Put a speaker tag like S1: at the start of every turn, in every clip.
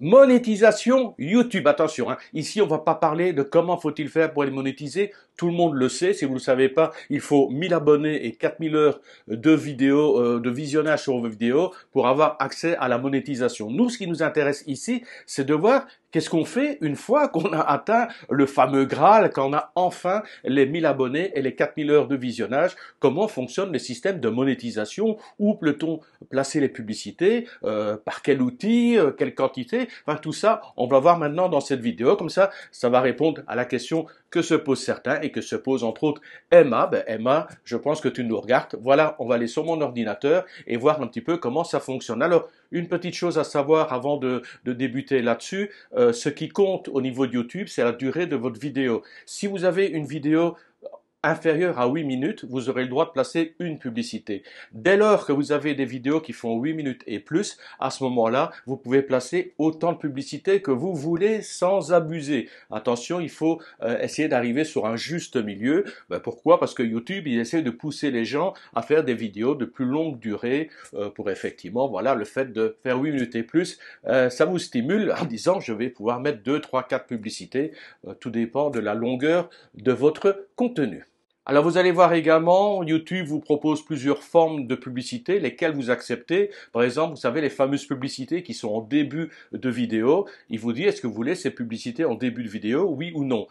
S1: Monétisation YouTube, attention, hein. Ici on va pas parler de comment faut-il faire pour les monétiser, tout le monde le sait, si vous ne le savez pas, il faut 1000 abonnés et 4000 heures de vidéos, de visionnage sur vos vidéos pour avoir accès à la monétisation. Nous, ce qui nous intéresse ici, c'est de voir qu'est-ce qu'on fait une fois qu'on a atteint le fameux Graal, quand on a enfin les 1000 abonnés et les 4000 heures de visionnage, comment fonctionne le système de monétisation, où peut-on placer les publicités, par quel outil, quelle quantité, enfin tout ça, on va voir maintenant dans cette vidéo, comme ça va répondre à la question que se posent certains et que se pose entre autres Emma. Emma, je pense que tu nous regardes. Voilà, on va aller sur mon ordinateur et voir un petit peu comment ça fonctionne. Alors, une petite chose à savoir avant de débuter là-dessus, ce qui compte au niveau de YouTube, c'est la durée de votre vidéo. Si vous avez une vidéo inférieure à 8 minutes, vous aurez le droit de placer une publicité. Dès lors que vous avez des vidéos qui font 8 minutes et plus, à ce moment-là, vous pouvez placer autant de publicités que vous voulez sans abuser. Attention, il faut essayer d'arriver sur un juste milieu. Pourquoi? Parce que YouTube, il essaie de pousser les gens à faire des vidéos de plus longue durée pour effectivement, voilà, le fait de faire 8 minutes et plus, ça vous stimule en disant je vais pouvoir mettre 2, 3, 4 publicités. Tout dépend de la longueur de votre contenu. Alors vous allez voir également, YouTube vous propose plusieurs formes de publicité, lesquelles vous acceptez. Par exemple, vous savez les fameuses publicités qui sont en début de vidéo. Il vous dit est-ce que vous voulez ces publicités en début de vidéo, oui ou non.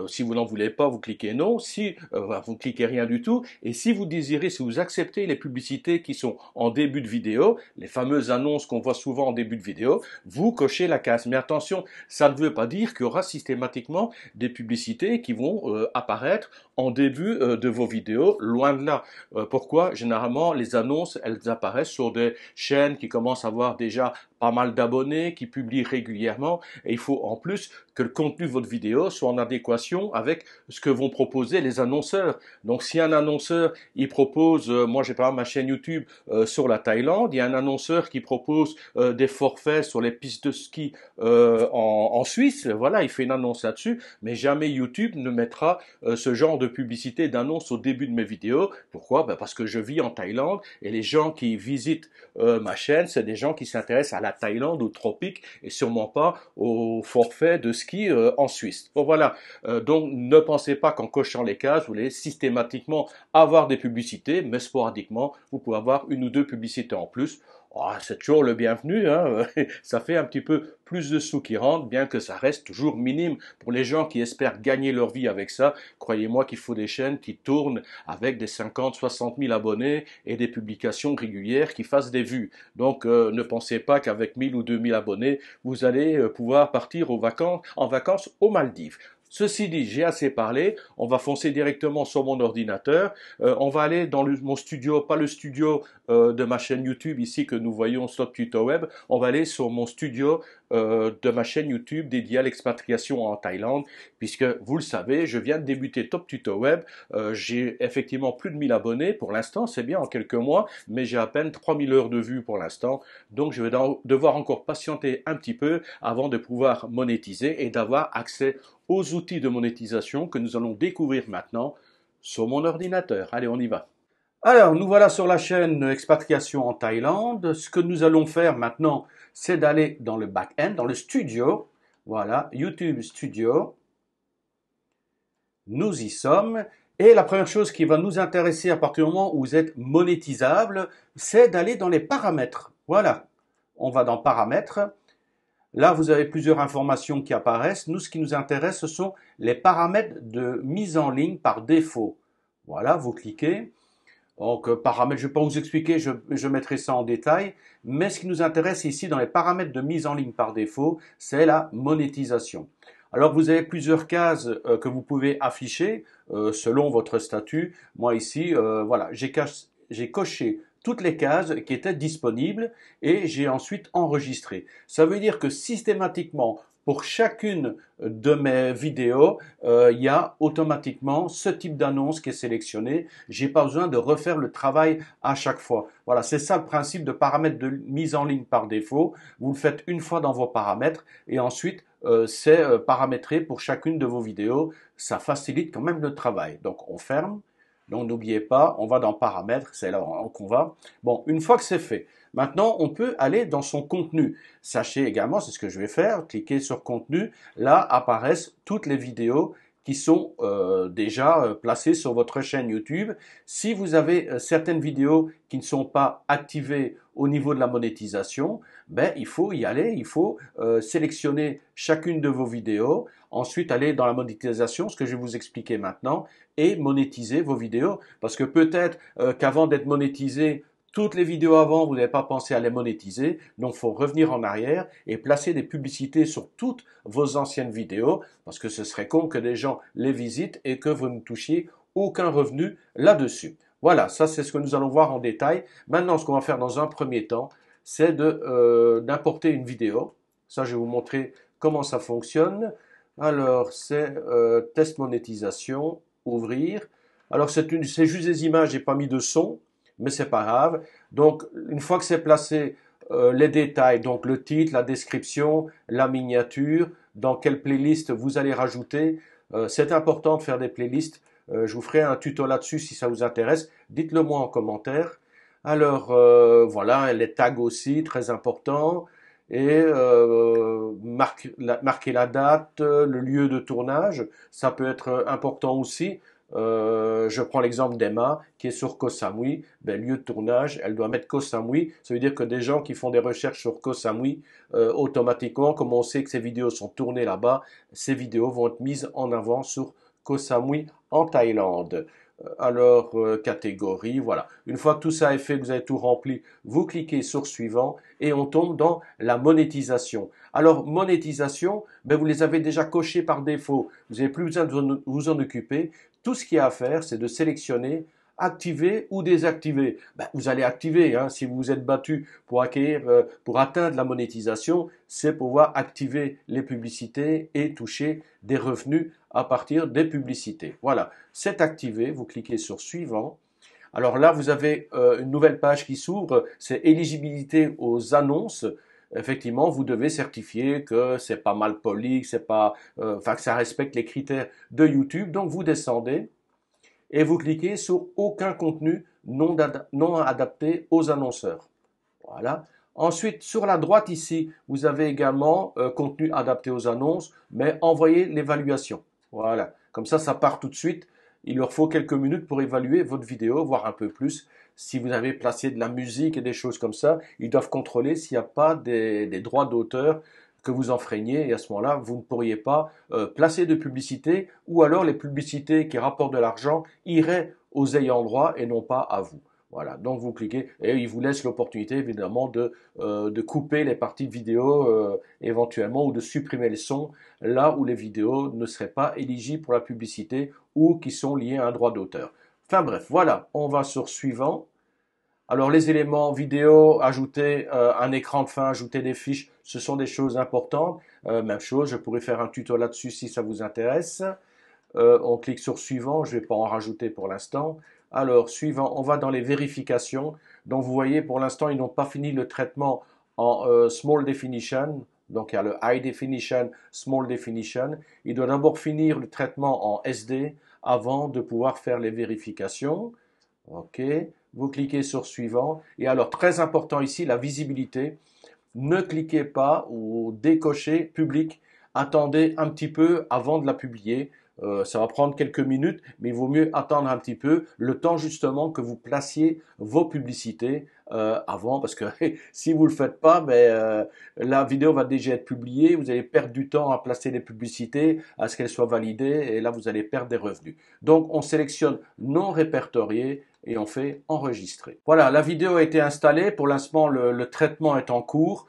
S1: Si vous n'en voulez pas, vous cliquez non. Si vous cliquez rien du tout. Et si vous désirez, si vous acceptez les publicités qui sont en début de vidéo, les fameuses annonces qu'on voit souvent en début de vidéo, vous cochez la case. Mais attention, ça ne veut pas dire qu'il y aura systématiquement des publicités qui vont apparaître en début de vos vidéos, loin de là. Pourquoi? Généralement, les annonces, elles apparaissent sur des chaînes qui commencent à avoir déjà pas mal d'abonnés, qui publient régulièrement, et il faut en plus que le contenu de votre vidéo soit en adéquation avec ce que vont proposer les annonceurs. Donc si un annonceur, il propose, moi j'ai par exemple ma chaîne YouTube sur la Thaïlande, il y a un annonceur qui propose des forfaits sur les pistes de ski en Suisse, voilà, il fait une annonce là-dessus, mais jamais YouTube ne mettra ce genre de publicité d'annonce au début de mes vidéos. Pourquoi? Parce que je vis en Thaïlande et les gens qui visitent ma chaîne, c'est des gens qui s'intéressent à la Thaïlande, aux tropiques et sûrement pas au forfait de ski en Suisse. Bon voilà, donc ne pensez pas qu'en cochant les cases, vous allez systématiquement avoir des publicités, mais sporadiquement, vous pouvez avoir une ou deux publicités en plus. Oh, c'est toujours le bienvenu, hein. Ça fait un petit peu plus de sous qui rentrent, bien que ça reste toujours minime pour les gens qui espèrent gagner leur vie avec ça. Croyez-moi qu'il faut des chaînes qui tournent avec des 50, 60 000 abonnés et des publications régulières qui fassent des vues. Donc ne pensez pas qu'avec 1000 ou 2000 abonnés, vous allez pouvoir partir en vacances aux Maldives. Ceci dit, j'ai assez parlé, on va foncer directement sur mon ordinateur, on va aller dans mon studio, pas le studio de ma chaîne YouTube ici que nous voyons Top Tuto Web, on va aller sur mon studio de ma chaîne YouTube dédiée à l'expatriation en Thaïlande, puisque vous le savez, je viens de débuter Top Tuto Web, j'ai effectivement plus de 1000 abonnés pour l'instant, c'est bien en quelques mois, mais j'ai à peine 3000 heures de vues pour l'instant, donc je vais devoir encore patienter un petit peu avant de pouvoir monétiser et d'avoir accès aux outils de monétisation que nous allons découvrir maintenant sur mon ordinateur. Allez, on y va. Alors, nous voilà sur la chaîne Expatriation en Thaïlande. Ce que nous allons faire maintenant, c'est d'aller dans le back-end, dans le studio. Voilà, YouTube Studio. Nous y sommes. Et la première chose qui va nous intéresser à partir du moment où vous êtes monétisable, c'est d'aller dans les paramètres. Voilà, on va dans Paramètres. Là, vous avez plusieurs informations qui apparaissent. Nous, ce qui nous intéresse, ce sont les paramètres de mise en ligne par défaut. Voilà, vous cliquez. Donc, paramètres, je ne vais pas vous expliquer, je mettrai ça en détail. Mais ce qui nous intéresse ici, dans les paramètres de mise en ligne par défaut, c'est la monétisation. Alors, vous avez plusieurs cases que vous pouvez afficher selon votre statut. Moi, ici, voilà, j'ai coché toutes les cases qui étaient disponibles et j'ai ensuite enregistré. Ça veut dire que systématiquement, pour chacune de mes vidéos, il y a automatiquement ce type d'annonce qui est sélectionné. J'ai pas besoin de refaire le travail à chaque fois. Voilà, c'est ça le principe de paramètres de mise en ligne par défaut. Vous le faites une fois dans vos paramètres et ensuite c'est paramétré pour chacune de vos vidéos. Ça facilite quand même le travail. Donc on ferme. Donc n'oubliez pas, on va dans paramètres, c'est là qu'on va. Bon, une fois que c'est fait, maintenant on peut aller dans son contenu. Sachez également, c'est ce que je vais faire, cliquez sur contenu, là apparaissent toutes les vidéos qui sont déjà placées sur votre chaîne YouTube. Si vous avez certaines vidéos qui ne sont pas activées au niveau de la monétisation, ben, il faut y aller, il faut sélectionner chacune de vos vidéos, ensuite aller dans la monétisation, ce que je vais vous expliquer maintenant, et monétiser vos vidéos. Parce que peut-être qu'avant d'être monétisé, toutes les vidéos avant, vous n'avez pas pensé à les monétiser, donc il faut revenir en arrière et placer des publicités sur toutes vos anciennes vidéos, parce que ce serait con que des gens les visitent et que vous ne touchiez aucun revenu là-dessus. Voilà, ça c'est ce que nous allons voir en détail. Maintenant, ce qu'on va faire dans un premier temps, c'est d'importer une vidéo. Ça, je vais vous montrer comment ça fonctionne. Alors, c'est test monétisation, ouvrir. Alors, c'est juste des images, j'ai pas mis de son, mais c'est pas grave. Donc, une fois que c'est placé, les détails, donc le titre, la description, la miniature, dans quelle playlist vous allez rajouter. C'est important de faire des playlists. Je vous ferai un tuto là-dessus si ça vous intéresse. Dites-le moi en commentaire. Alors, voilà, les tags aussi, très important. Et marquer la date, le lieu de tournage, ça peut être important aussi. Je prends l'exemple d'Emma qui est sur Koh Samui. Ben, lieu de tournage, elle doit mettre Koh Samui. Ça veut dire que des gens qui font des recherches sur Koh Samui, automatiquement, comme on sait que ces vidéos sont tournées là-bas, ces vidéos vont être mises en avant sur Koh Samui en Thaïlande. Alors, catégorie, voilà. Une fois que tout ça est fait, que vous avez tout rempli, vous cliquez sur suivant et on tombe dans la monétisation. Alors, monétisation, ben, vous les avez déjà cochés par défaut. Vous n'avez plus besoin de vous en occuper. Tout ce qu'il y a à faire, c'est de sélectionner activer ou désactiver. Ben, vous allez activer, hein, si vous vous êtes battu pour atteindre la monétisation, c'est pouvoir activer les publicités et toucher des revenus à partir des publicités. Voilà, c'est activé, vous cliquez sur suivant. Alors là, vous avez une nouvelle page qui s'ouvre, c'est éligibilité aux annonces. Effectivement, vous devez certifier que c'est pas mal poli, que c'est pas, que ça respecte les critères de YouTube. Donc vous descendez et vous cliquez sur aucun contenu non adapté aux annonceurs. Voilà. Ensuite, sur la droite ici, vous avez également contenu adapté aux annonces, mais envoyez l'évaluation. Voilà. Comme ça part tout de suite. Il leur faut quelques minutes pour évaluer votre vidéo, voire un peu plus. Si vous avez placé de la musique et des choses comme ça, ils doivent contrôler s'il n'y a pas des droits d'auteur que vous enfreignez et à ce moment-là, vous ne pourriez pas placer de publicité ou alors les publicités qui rapportent de l'argent iraient aux ayants droit et non pas à vous. Voilà, donc vous cliquez et il vous laisse l'opportunité évidemment de couper les parties de vidéo éventuellement ou de supprimer les sons là où les vidéos ne seraient pas éligibles pour la publicité ou qui sont liées à un droit d'auteur. Enfin bref, voilà, on va sur suivant. Alors les éléments vidéo, ajouter un écran de fin, ajouter des fiches, ce sont des choses importantes. Même chose, je pourrais faire un tuto là-dessus si ça vous intéresse. On clique sur suivant, je ne vais pas en rajouter pour l'instant. Alors suivant, on va dans les vérifications. Donc vous voyez pour l'instant ils n'ont pas fini le traitement en Small Definition. Donc il y a le High Definition, Small Definition. Il doit d'abord finir le traitement en SD avant de pouvoir faire les vérifications. OK. Vous cliquez sur suivant. Et alors, très important ici, la visibilité. Ne cliquez pas ou décochez public. Attendez un petit peu avant de la publier. Ça va prendre quelques minutes, mais il vaut mieux attendre un petit peu, le temps justement que vous placiez vos publicités avant, parce que si vous le faites pas, la vidéo va déjà être publiée, vous allez perdre du temps à placer les publicités, à ce qu'elles soient validées, et là vous allez perdre des revenus. Donc on sélectionne non répertorié et on fait enregistrer. Voilà, la vidéo a été installée, pour l'instant le traitement est en cours.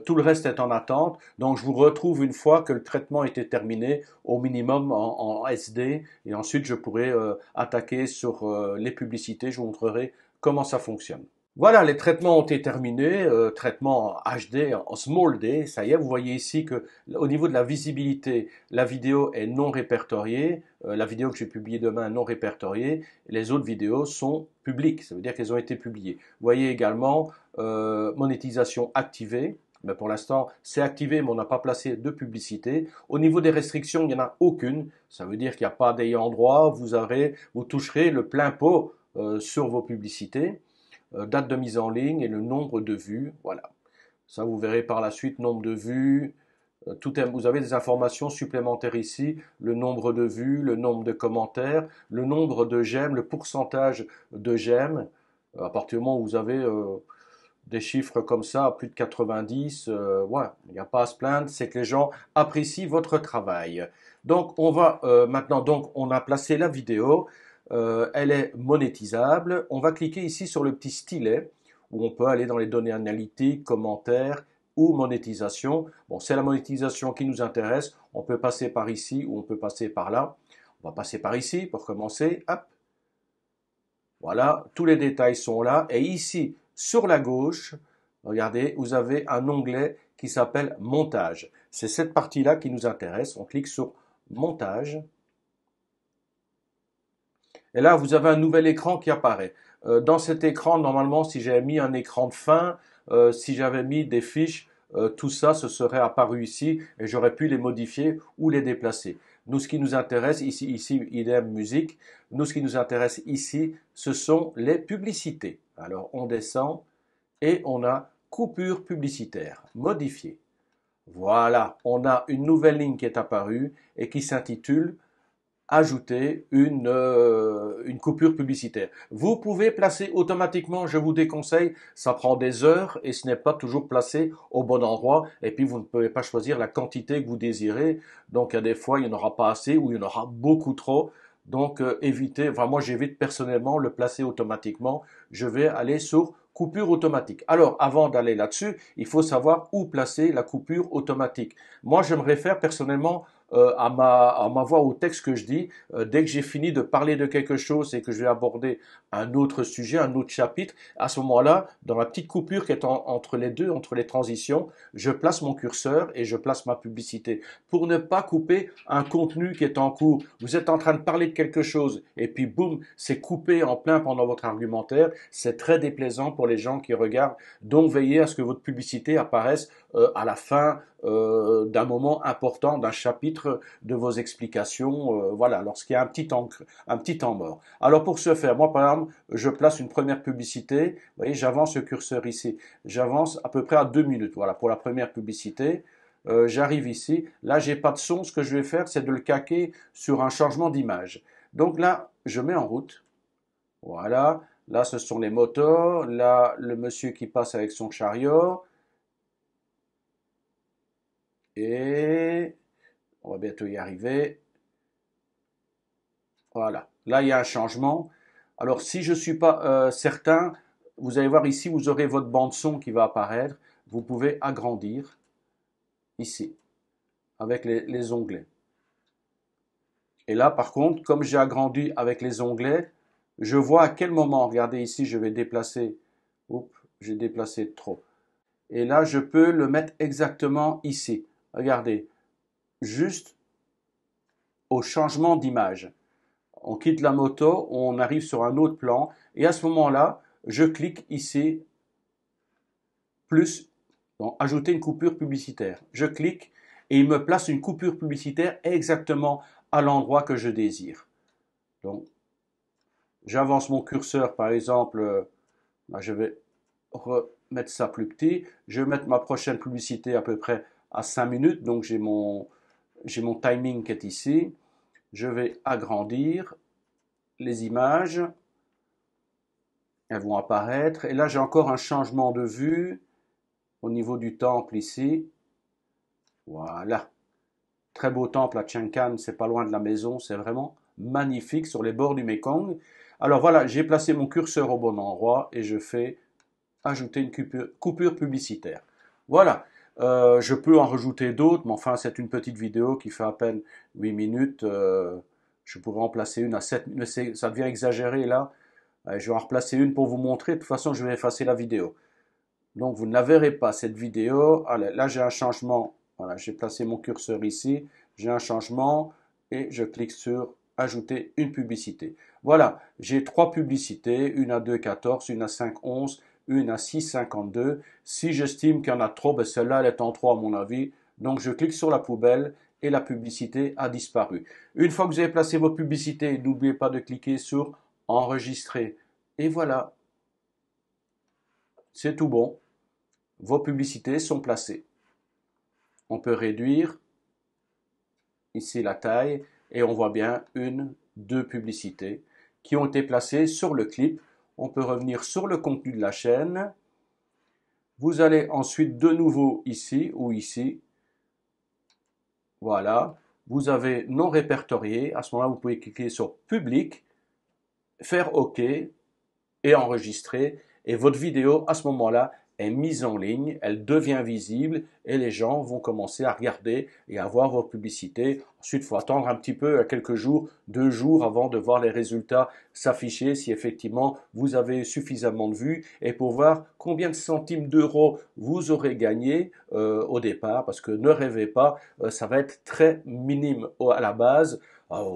S1: Tout le reste est en attente. Donc, je vous retrouve une fois que le traitement était terminé, au minimum en SD. Et ensuite, je pourrai attaquer sur les publicités. Je vous montrerai comment ça fonctionne. Voilà, les traitements ont été terminés, traitement en HD, en Small D, ça y est, vous voyez ici que au niveau de la visibilité, la vidéo est non répertoriée, la vidéo que j'ai publiée demain non répertoriée, les autres vidéos sont publiques, ça veut dire qu'elles ont été publiées. Vous voyez également monétisation activée, mais pour l'instant, c'est activé, mais on n'a pas placé de publicité. Au niveau des restrictions, il n'y en a aucune. Ça veut dire qu'il n'y a pas d'ayant droit. Vous toucherez le plein pot sur vos publicités. Date de mise en ligne et le nombre de vues. Voilà. Ça, vous verrez par la suite, nombre de vues. Vous avez des informations supplémentaires ici, le nombre de vues, le nombre de commentaires, le nombre de j'aime, le pourcentage de j'aime. À partir du moment où vous avez des chiffres comme ça, plus de 90, ouais, il n'y a pas à se plaindre, c'est que les gens apprécient votre travail. Donc on va maintenant, donc on a placé la vidéo, elle est monétisable. On va cliquer ici sur le petit stylet où on peut aller dans les données analytiques, commentaires ou monétisation. Bon, c'est la monétisation qui nous intéresse. On peut passer par ici ou on peut passer par là. On va passer par ici pour commencer. Hop. Voilà, tous les détails sont là. Et ici, sur la gauche, regardez, vous avez un onglet qui s'appelle Montage. C'est cette partie-là qui nous intéresse. On clique sur Montage. Et là, vous avez un nouvel écran qui apparaît. Dans cet écran, normalement, si j'avais mis un écran de fin, si j'avais mis des fiches, tout ça, ce serait apparu ici et j'aurais pu les modifier ou les déplacer. Nous, ce qui nous intéresse, ici, idem musique. Nous, ce qui nous intéresse ici, ce sont les publicités. Alors, on descend et on a coupure publicitaire, modifier. Voilà, on a une nouvelle ligne qui est apparue et qui s'intitule ajouter une coupure publicitaire. Vous pouvez placer automatiquement, je vous déconseille, ça prend des heures et ce n'est pas toujours placé au bon endroit et puis vous ne pouvez pas choisir la quantité que vous désirez. Donc il y a des fois il n'y en aura pas assez ou il y en aura beaucoup trop. Donc évitez, enfin moi j'évite personnellement le placer automatiquement. Je vais aller sur coupure automatique. Alors avant d'aller là-dessus, il faut savoir où placer la coupure automatique. Moi je me réfère personnellement à ma voix, au texte que je dis. Dès que j'ai fini de parler de quelque chose et que je vais aborder un autre sujet, un autre chapitre, à ce moment-là, dans la petite coupure qui est entre les deux, entre les transitions, je place mon curseur et je place ma publicité pour ne pas couper un contenu qui est en cours. Vous êtes en train de parler de quelque chose et puis boum, c'est coupé en plein pendant votre argumentaire. C'est très déplaisant pour les gens qui regardent. Donc veillez à ce que votre publicité apparaisse à la fin d'un moment important, d'un chapitre de vos explications, voilà, lorsqu'il y a un petit temps mort. Alors pour ce faire, moi par exemple, je place une première publicité, vous voyez, j'avance le curseur ici, j'avance à peu près à 2 minutes, voilà, pour la première publicité. J'arrive ici, là j'ai pas de son, ce que je vais faire c'est de le calquer sur un changement d'image. Donc là, je mets en route, voilà, là ce sont les motos, là le monsieur qui passe avec son chariot, et on va bientôt y arriver. Voilà. Là, il y a un changement. Alors, si je ne suis pas certain, vous allez voir ici, vous aurez votre bande son qui va apparaître. Vous pouvez agrandir ici avec les onglets. Et là, par contre, comme j'ai agrandi avec les onglets, je vois à quel moment, regardez ici, je vais déplacer. Oups, j'ai déplacé trop. Et là, je peux le mettre exactement ici. Regardez, juste au changement d'image. On quitte la moto, on arrive sur un autre plan, et à ce moment-là, je clique ici, plus, donc, ajouter une coupure publicitaire. Je clique, et il me place une coupure publicitaire exactement à l'endroit que je désire. Donc, j'avance mon curseur, par exemple, je vais remettre ça plus petit, je vais mettre ma prochaine publicité à peu près à 5 minutes, donc j'ai mon timing qui est ici, je vais agrandir les images, elles vont apparaître, et là j'ai encore un changement de vue au niveau du temple ici, voilà, très beau temple à Chiang Can, c'est pas loin de la maison, c'est vraiment magnifique sur les bords du Mekong. Alors voilà, j'ai placé mon curseur au bon endroit et je fais ajouter une coupure publicitaire. Voilà, je peux en rajouter d'autres, mais enfin c'est une petite vidéo qui fait à peine 8 minutes, je pourrais en placer une à 7 minutes, mais ça devient exagéré là. Je vais en replacer une pour vous montrer, de toute façon je vais effacer la vidéo. Donc vous ne la verrez pas cette vidéo. Allez, là j'ai un changement, voilà, j'ai placé mon curseur ici, j'ai un changement et je clique sur ajouter une publicité. Voilà, j'ai 3 publicités, une à 2,14, une à 5,11, une à 6,52. Si j'estime qu'il y en a trop, ben celle-là, elle est en trop à mon avis. Donc je clique sur la poubelle et la publicité a disparu. Une fois que vous avez placé vos publicités, n'oubliez pas de cliquer sur enregistrer. Et voilà, c'est tout bon. Vos publicités sont placées. On peut réduire ici la taille et on voit bien une, deux publicités qui ont été placées sur le clip. On peut revenir sur le contenu de la chaîne. Vous allez ensuite de nouveau ici ou ici. Voilà. Vous avez non répertorié. À ce moment-là, vous pouvez cliquer sur public, faire OK et enregistrer. Et votre vidéo, à ce moment-là, est mise en ligne, elle devient visible et les gens vont commencer à regarder et à voir vos publicités. Ensuite, il faut attendre un petit peu, quelques jours, 2 jours avant de voir les résultats s'afficher si effectivement vous avez suffisamment de vues et pour voir combien de centimes d'euros vous aurez gagné au départ parce que ne rêvez pas, ça va être très minime à la base.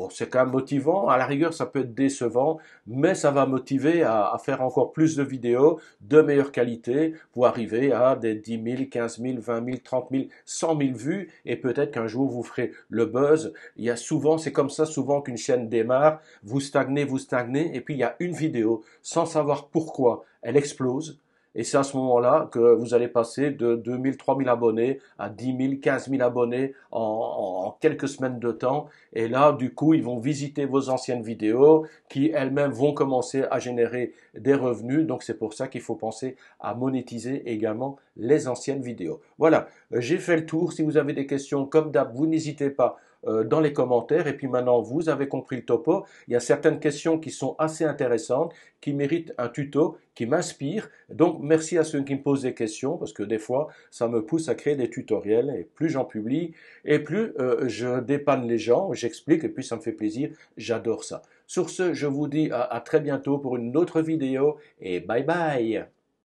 S1: C'est quand même motivant, à la rigueur ça peut être décevant, mais ça va motiver à faire encore plus de vidéos de meilleure qualité pour arriver à des 10 000, 15 000, 20 000, 30 000, 100 000 vues et peut-être qu'un jour vous ferez le buzz. Il y a souvent, c'est comme ça souvent qu'une chaîne démarre, vous stagnez et puis il y a une vidéo sans savoir pourquoi elle explose. Et c'est à ce moment-là que vous allez passer de 2 000, 3 000 abonnés à 10 000, 15 000 abonnés en quelques semaines de temps. Et là, du coup, ils vont visiter vos anciennes vidéos qui elles-mêmes vont commencer à générer des revenus. Donc c'est pour ça qu'il faut penser à monétiser également les anciennes vidéos. Voilà, j'ai fait le tour. Si vous avez des questions, comme d'hab, vous n'hésitez pas dans les commentaires. Et puis maintenant, vous avez compris le topo. Il y a certaines questions qui sont assez intéressantes, qui méritent un tuto, qui m'inspirent. Donc, merci à ceux qui me posent des questions, parce que des fois, ça me pousse à créer des tutoriels. Et plus j'en publie, et plus je dépanne les gens, j'explique, et puis ça me fait plaisir. J'adore ça. Sur ce, je vous dis à très bientôt pour une autre vidéo, et bye bye!